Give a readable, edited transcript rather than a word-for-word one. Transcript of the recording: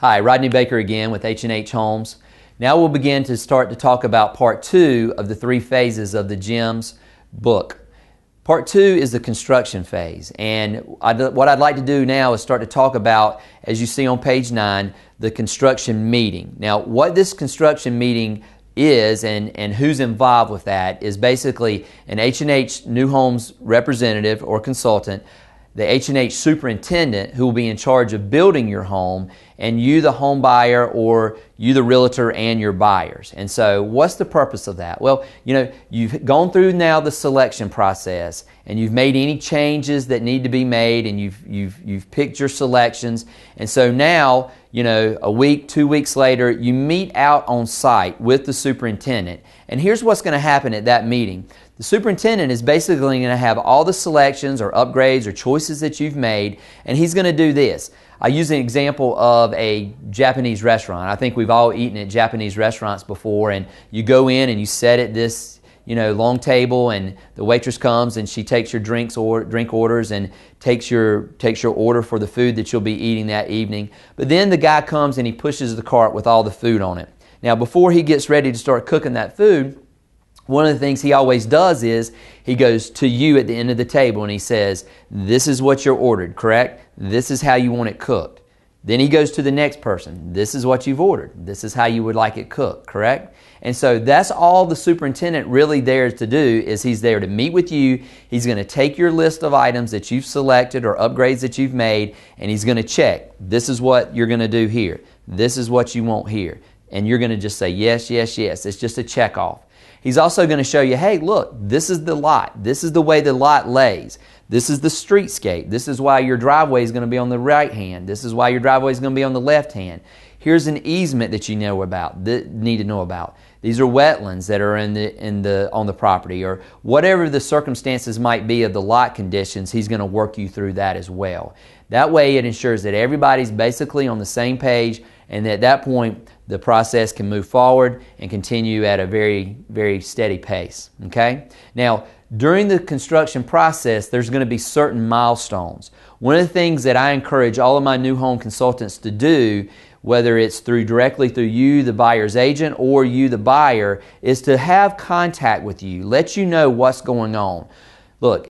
Hi, Rodney Baker again with H&H Homes. Now we'll begin to start to talk about part 2 of the 3 phases of the GEMS book. Part 2 is the construction phase, and what I'd like to do now is start to talk about, as you see on page 9, the construction meeting. Now what this construction meeting is and who's involved with that is basically an H&H New Homes representative or consultant, the H&H superintendent who will be in charge of building your home, and you the home buyer or you the realtor and your buyers. And so what's the purpose of that? Well, you've gone through now the selection process and you've made any changes that need to be made, and you've picked your selections, and so now a week, 2 weeks later, you meet out on site with the superintendent. And here's what's going to happen at that meeting. The superintendent is basically going to have all the selections or upgrades or choices that you've made, and he's going to do this. I use an example of a Japanese restaurant. I think we've all eaten at Japanese restaurants before, and you go in and you sit at this long table, and the waitress comes and she takes your drink orders and takes your order for the food that you'll be eating that evening. But then the guy comes and he pushes the cart with all the food on it. Now before he gets ready to start cooking that food, one of the things he always does is he goes to you at the end of the table and he says, "This is what you're ordered, correct? This is how you want it cooked." Then he goes to the next person. "This is what you've ordered. This is how you would like it cooked," correct? And so that's all the superintendent really there to do, is he's there to meet with you. He's going to take your list of items that you've selected or upgrades that you've made, and he's going to check, "This is what you're going to do here. This is what you want here." And you're going to just say, "Yes, yes, yes." It's just a check off. He's also going to show you, "Hey, look, this is the lot. This is the way the lot lays. This is the streetscape. This is why your driveway is going to be on the right hand. This is why your driveway is going to be on the left hand. Here's an easement that you need to know about. These are wetlands that are on the property," or whatever the circumstances might be of the lot conditions. He's going to work you through that as well. That way it ensures that everybody's basically on the same page, and at that point the process can move forward and continue at a very, very steady pace. Okay? Now, during the construction process, there's going to be certain milestones. One of the things that I encourage all of my new home consultants to do, whether it's directly through you, the buyer's agent, or you, the buyer, is to have contact with you, let you know what's going on. Look,